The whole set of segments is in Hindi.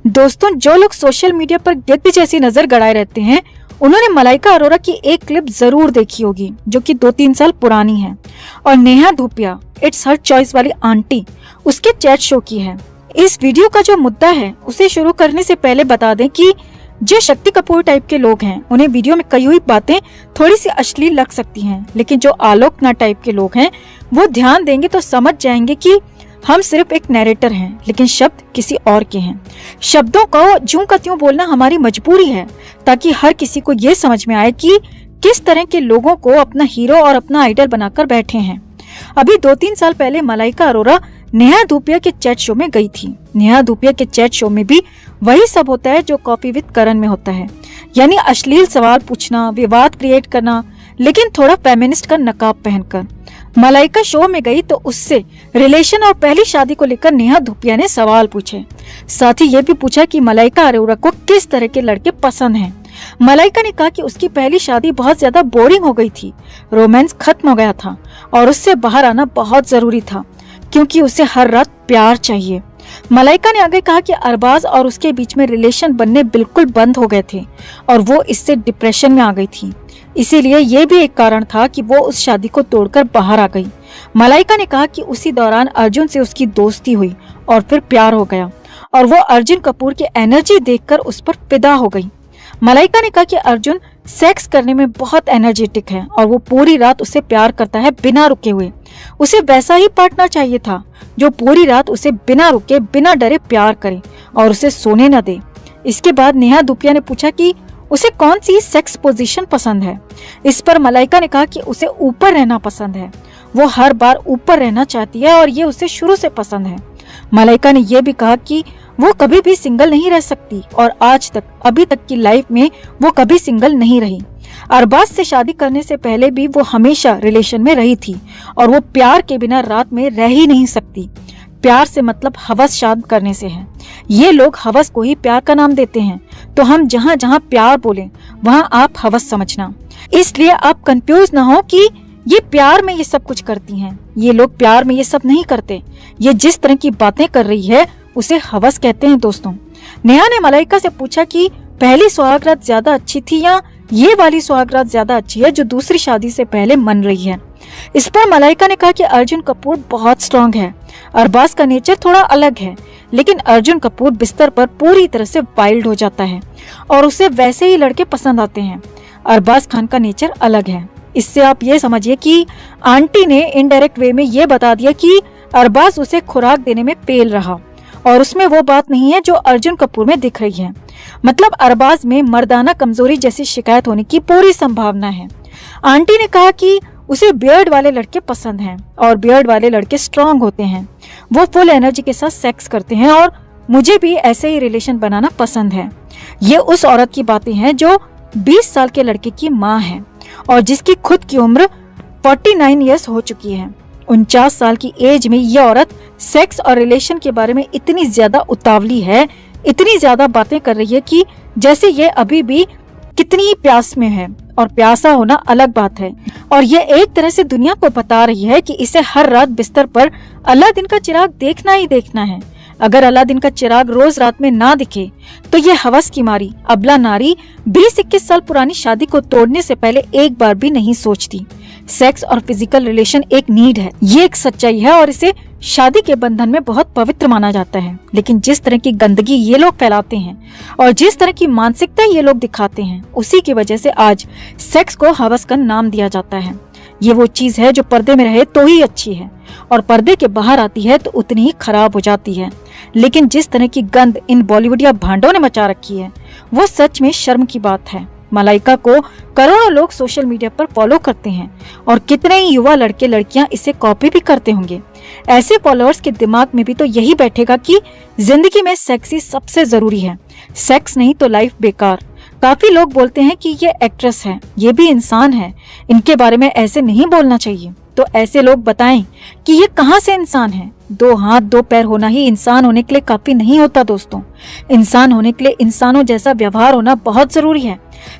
दोस्तों, जो लोग सोशल मीडिया पर गिद्ध जैसी नजर गड़ाए रहते हैं, उन्होंने मलाइका अरोरा की एक क्लिप जरूर देखी होगी जो कि 2-3 साल पुरानी है और Neha Dhupia it's her choice वाली आंटी उसके चैट शो की है। इस वीडियो का जो मुद्दा है उसे शुरू करने से पहले बता दें कि जो शक्ति कपूर टाइप के लोग हैं उन्हें वीडियो में कही हुई बातें थोड़ी सी अश्लील लग सकती हैं, लेकिन जो आलोक नाथ टाइप के लोग हैं वो ध्यान देंगे तो समझ जाएंगे कि हम सिर्फ एक नैरेटर हैं, लेकिन शब्द किसी और के हैं। शब्दों को ज्यों का त्यों बोलना हमारी मजबूरी है ताकि हर किसी को ये समझ में आए कि किस तरह के लोगों को अपना हीरो और अपना आइडल बनाकर बैठे हैं। अभी 2-3 साल पहले मलाइका अरोरा नेहा धूपिया के चैट शो में गई थी। नेहा धूपिया के चैट शो में भी वही सब होता है जो कॉफी विद करण में होता है, यानी अश्लील सवाल पूछना, विवाद क्रिएट करना, लेकिन थोड़ा फेमिनिस्ट का नकाब पहनकर। मलाइका शो में गई तो उससे रिलेशन और पहली शादी को लेकर नेहा धूपिया ने सवाल पूछे। साथ ही ये भी पूछा कि मलाइका अरोरा को किस तरह के लड़के पसंद हैं। मलाइका ने कहा कि उसकी पहली शादी बहुत ज्यादा बोरिंग हो गई थी, रोमांस खत्म हो गया था और उससे बाहर आना बहुत जरूरी था क्योंकि उसे हर रात प्यार चाहिए। मलाइका ने आगे कहा कि अरबाज और उसके बीच में रिलेशन बनने बिल्कुल बंद हो गए थे और वो इससे डिप्रेशन में आ गई थी, इसीलिए ये भी एक कारण था कि वो उस शादी को तोड़कर बाहर आ गई। मलाइका ने कहा कि उसी दौरान अर्जुन से उसकी दोस्ती हुई और फिर प्यार हो गया और वो अर्जुन कपूर की एनर्जी देखकर उस पर फिदा हो गई। मलाइका ने कहा कि अर्जुन सेक्स करने में बहुत एनर्जेटिक है और वो पूरी रात उसे प्यार करता है बिना रुके हुए। उसे वैसा ही पार्टनर चाहिए था जो पूरी रात उसे बिना रुके बिना डरे प्यार करे और उसे सोने न दे। इसके बाद नेहा धूपिया ने पूछा कि उसे कौन सी सेक्स पोजीशन पसंद है। इस पर मलाइका ने कहा कि उसे ऊपर रहना पसंद है, वो हर बार ऊपर रहना चाहती है और ये उसे शुरू से पसंद है। मलाइका ने यह भी कहा कि वो कभी भी सिंगल नहीं रह सकती और आज तक अभी तक की लाइफ में वो कभी सिंगल नहीं रही। अरबाज से शादी करने से पहले भी वो हमेशा रिलेशन में रही थी और वो प्यार के बिना रात में रह ही नहीं सकती। प्यार से मतलब हवस शांत करने से है। ये लोग हवस को ही प्यार का नाम देते हैं, तो हम जहाँ जहाँ प्यार बोले वहाँ आप हवस समझना। इसलिए आप कंफ्यूज ना हो कि ये प्यार में ये सब कुछ करती हैं। ये लोग प्यार में ये सब नहीं करते। ये जिस तरह की बातें कर रही है उसे हवस कहते हैं। दोस्तों, नेहा ने मलाइका से पूछा कि पहली सुहागरात ज्यादा अच्छी थी या ये वाली सुहागरात ज्यादा अच्छी है जो दूसरी शादी से पहले मन रही है। इस पर मलाइका ने कहा कि अर्जुन कपूर बहुत स्ट्रांग है, अरबाज का नेचर थोड़ा अलग है, लेकिन अर्जुन कपूर बिस्तर पर पूरी तरह से वाइल्ड हो जाता है और उसे वैसे ही लड़के पसंद आते हैं। अरबाज खान का नेचर अलग है। इससे आप ये समझिए कि आंटी ने इनडायरेक्ट वे में ये बता दिया कि अरबाज उसे खुराक देने में फेल रहा और उसमें वो बात नहीं है जो अर्जुन कपूर में दिख रही है। मतलब अरबाज में मर्दाना कमजोरी जैसी शिकायत होने की पूरी संभावना है। आंटी ने कहा कि उसे बियर्ड वाले लड़के पसंद हैं और बियर्ड वाले लड़के स्ट्रांग होते हैं, वो फुल एनर्जी के साथ सेक्स करते हैं और मुझे भी ऐसे ही रिलेशन बनाना पसंद है। ये उस औरत की बातें हैं जो 20 साल के लड़के की माँ है और जिसकी खुद की उम्र 49 ईयर्स हो चुकी है। 49 साल की एज में ये औरत सेक्स और रिलेशन के बारे में इतनी ज्यादा उतावली है, इतनी ज्यादा बातें कर रही है कि जैसे ये अभी भी कितनी प्यास में है। और प्यासा होना अलग बात है और ये एक तरह से दुनिया को बता रही है कि इसे हर रात बिस्तर पर अलादीन का चिराग देखना ही देखना है। अगर अलादीन का चिराग रोज रात में ना दिखे तो ये हवस की मारी अबला नारी 20-21 साल पुरानी शादी को तोड़ने से पहले एक बार भी नहीं सोचती। सेक्स और फिजिकल रिलेशन एक नीड है, ये एक सच्चाई है और इसे शादी के बंधन में बहुत पवित्र माना जाता है। लेकिन जिस तरह की गंदगी ये लोग फैलाते हैं और जिस तरह की मानसिकता ये लोग दिखाते हैं, उसी की वजह से आज सेक्स को हवस का नाम दिया जाता है। ये वो चीज है जो पर्दे में रहे तो ही अच्छी है और पर्दे के बाहर आती है तो उतनी ही खराब हो जाती है। लेकिन जिस तरह की गंद इन बॉलीवुडिया भांडों ने मचा रखी है वो सच में शर्म की बात है। मलाइका को करोड़ों लोग सोशल मीडिया पर फॉलो करते हैं और कितने ही युवा लड़के लड़कियां इसे कॉपी भी करते होंगे। ऐसे फॉलोअर्स के दिमाग में भी तो यही बैठेगा कि जिंदगी में सेक्स ही सबसे जरूरी है, सेक्स नहीं तो लाइफ बेकार। काफी लोग बोलते हैं कि ये एक्ट्रेस है, ये भी इंसान है, इनके बारे में ऐसे नहीं बोलना चाहिए। तो ऐसे लोग बताएं कि ये कहाँ से इंसान है। 2 हाथ 2 पैर होना ही इंसान होने के लिए काफी नहीं होता दोस्तों। इंसान होने के लिए इंसानों जैसा व्यवहार होना बहुत जरूरी है।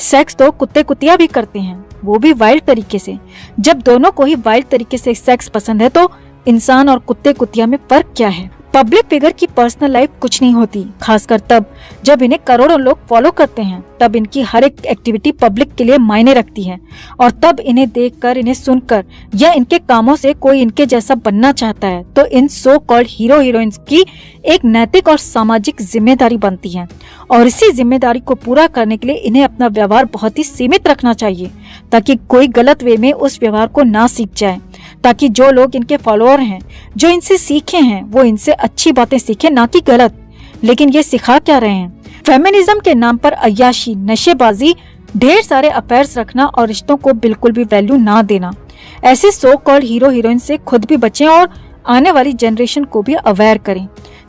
सेक्स तो कुत्ते कुतिया भी करते हैं, वो भी वाइल्ड तरीके से। जब दोनों को ही वाइल्ड तरीके से सेक्स पसंद है तो इंसान और कुत्ते कुतिया में फर्क क्या है? पब्लिक फिगर की पर्सनल लाइफ कुछ नहीं होती, खासकर तब जब इन्हें करोड़ों लोग फॉलो करते हैं। तब इनकी हर एक एक्टिविटी पब्लिक के लिए मायने रखती है और तब इन्हें देखकर, इन्हें सुनकर या इनके कामों से कोई इनके जैसा बनना चाहता है तो इन सो कॉल्ड हीरो हीरोइंस की एक नैतिक और सामाजिक जिम्मेदारी बनती है। और इसी जिम्मेदारी को पूरा करने के लिए इन्हें अपना व्यवहार बहुत ही सीमित रखना चाहिए ताकि कोई गलत वे में उस व्यवहार को ना सीख जाए, ताकि जो लोग इनके फॉलोअर हैं, जो इनसे सीखे हैं, वो इनसे अच्छी बातें सीखे, ना कि गलत। लेकिन ये सिखा क्या रहे हैं? फेमिनिज्म के नाम पर अय्याशी, नशेबाजी, ढेर सारे अफेयर्स रखना और रिश्तों को बिल्कुल भी वैल्यू ना देना। ऐसे सो कॉल्ड हीरो हीरोइन से खुद भी बचें और आने वाली जनरेशन को भी अवेयर करें।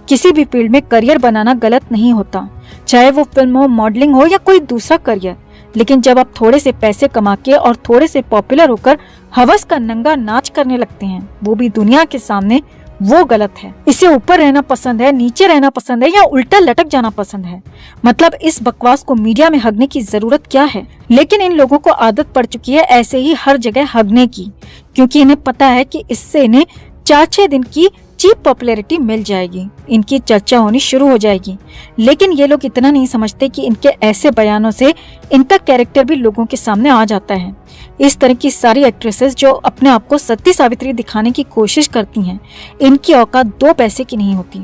किसी भी फील्ड में करियर बनाना गलत नहीं होता, चाहे वो फिल्म हो, मॉडलिंग हो या कोई दूसरा करियर। लेकिन जब आप थोड़े से पैसे कमा के और थोड़े से पॉपुलर होकर हवस का नंगा नाच करने लगते हैं, वो भी दुनिया के सामने, वो गलत है। इसे ऊपर रहना पसंद है, नीचे रहना पसंद है या उल्टा लटक जाना पसंद है। मतलब इस बकवास को मीडिया में हगने की जरूरत क्या है? लेकिन इन लोगों को आदत पड़ चुकी है ऐसे ही हर जगह हगने की, क्योंकि इन्हें पता है कि इससे इन्हें 4-6 दिन की चीप पॉपुलैरिटी मिल जाएगी, इनकी चर्चा होनी शुरू हो जाएगी। लेकिन ये लोग इतना नहीं समझते कि इनके ऐसे बयानों से इनका कैरेक्टर भी लोगों के सामने आ जाता है। इस तरह की सारी एक्ट्रेसेस जो अपने आप को सती सावित्री दिखाने की कोशिश करती हैं, इनकी औकात 2 पैसे की नहीं होती।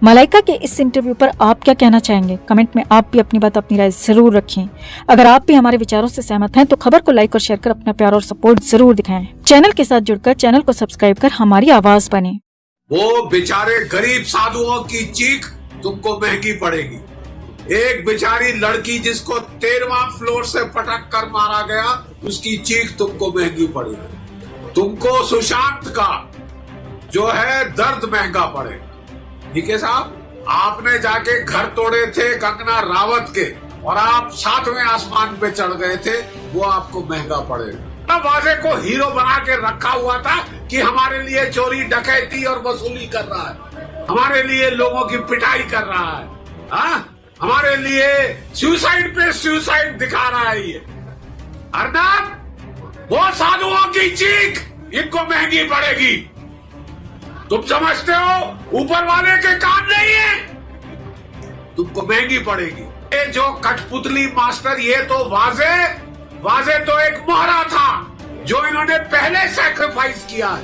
मलाइका के इस इंटरव्यू पर आप क्या कहना चाहेंगे? कमेंट में आप भी अपनी बात, अपनी राय जरूर रखें। अगर आप भी हमारे विचारों से सहमत हैं तो खबर को लाइक और शेयर कर अपना प्यार और सपोर्ट जरूर दिखाएं। चैनल के साथ जुड़कर चैनल को सब्सक्राइब कर हमारी आवाज बने। वो बेचारे गरीब साधुओं की चीख तुमको महंगी पड़ेगी। एक बेचारी लड़की जिसको 13वां फ्लोर से पटक कर मारा गया, उसकी चीख तुमको महंगी पड़ेगी। तुमको सुशांत का जो है दर्द महंगा पड़ेगा। ठीक है साहब, आपने जाके घर तोड़े थे कंगना रावत के और आप 7वें आसमान पे चढ़ गए थे, वो आपको महंगा पड़ेगा। वाजे को हीरो बना के रखा हुआ था कि हमारे लिए चोरी डकैती और वसूली कर रहा है, हमारे लिए लोगों की पिटाई कर रहा है, हमारे लिए सुसाइड पे सुसाइड दिखा रहा है। ये अर्नब, वो साधुओं की चीख इनको महंगी पड़ेगी। तुम समझते हो ऊपर वाले के काम नहीं है, तुमको महंगी पड़ेगी। ये जो कठपुतली मास्टर, ये तो वाजे तो एक मोहरा था जो इन्होंने पहले सैक्रिफाइस किया है,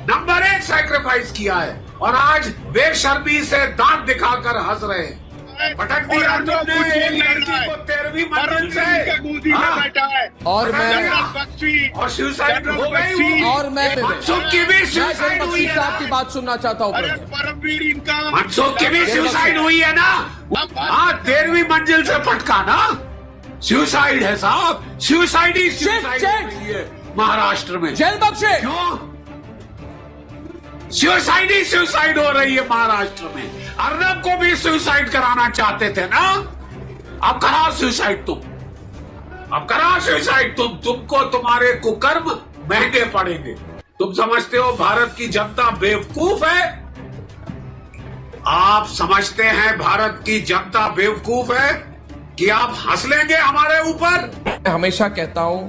नंबर 1 सैक्रिफाइस किया है, और आज बेशर्मी से दांत दिखाकर हंस रहे हैं। पटक दिया तुमने एक लड़की को 13वीं मंजिल से, और सुसाइड हो गई। और मैं मनसुख की भी सुसाइड हुई है। आपकी बात सुनना चाहता हूँ। मनसुख की भी सुसाइड हुई है ना? हाँ, 13वीं मंजिल से पटका ना, सुसाइड है साहब, सुसाइड ही सुसाइड है महाराष्ट्र में। जेल बख्शे क्यों? सुसाइड ही सुसाइड हो रही है महाराष्ट्र में। अर्नब को भी सुसाइड कराना चाहते थे ना, अब करा सुसाइड तुम, अब करा सुसाइड तुम। तुमको तुम्हारे कुकर्म महंगे पड़ेंगे। तुम समझते हो भारत की जनता बेवकूफ है? आप समझते हैं भारत की जनता बेवकूफ है कि आप हंस लेंगे हमारे ऊपर? मैं हमेशा कहता हूं,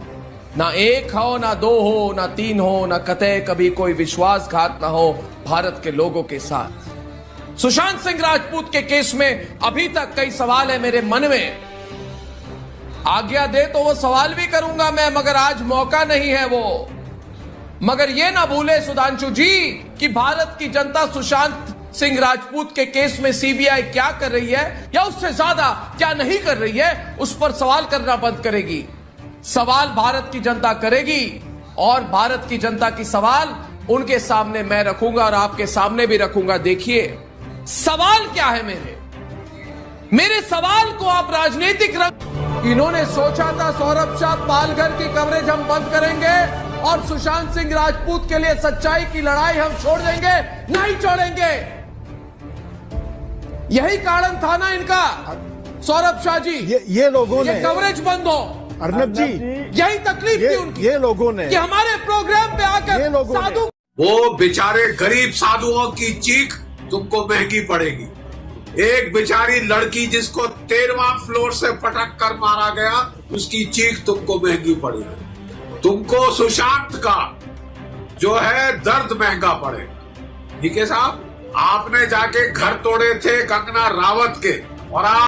ना 1 हो, ना 2 हो, ना 3 हो, ना कतई कभी कोई विश्वासघात ना हो भारत के लोगों के साथ। सुशांत सिंह राजपूत के केस में अभी तक कई सवाल है मेरे मन में। आज्ञा दे तो वो सवाल भी करूंगा मैं, मगर आज मौका नहीं है वो। मगर ये ना भूले सुधांशु जी कि भारत की जनता सुशांत सिंह राजपूत के केस में सीबीआई क्या कर रही है या उससे ज्यादा क्या नहीं कर रही है, उस पर सवाल करना बंद करेगी। सवाल भारत की जनता करेगी और भारत की जनता की सवाल उनके सामने मैं रखूंगा और आपके सामने भी रखूंगा। देखिए सवाल क्या है मेरे सवाल को आप राजनीतिक रंग। इन्होंने सोचा था सौरभ शाह पालघर की कवरेज हम बंद करेंगे और सुशांत सिंह राजपूत के लिए सच्चाई की लड़ाई हम छोड़ देंगे, नहीं छोड़ेंगे। यही कारण था ना इनका, सौरभ शाह जी, ये लोगों ने कवरेज बंद हो। अर्नब जी, यही तकलीफ थी उनकी, ये लोगों ने कि हमारे प्रोग्राम पे आकर साधु, वो बेचारे गरीब साधुओं की चीख तुमको महंगी पड़ेगी। एक बेचारी लड़की जिसको 13वां फ्लोर से पटक कर मारा गया, उसकी चीख तुमको महंगी पड़ेगी। तुमको सुशांत का जो है दर्द महंगा पड़ेगा। ठीक है साहब, आपने जाके घर तोड़े थे कंगना रावत के और आप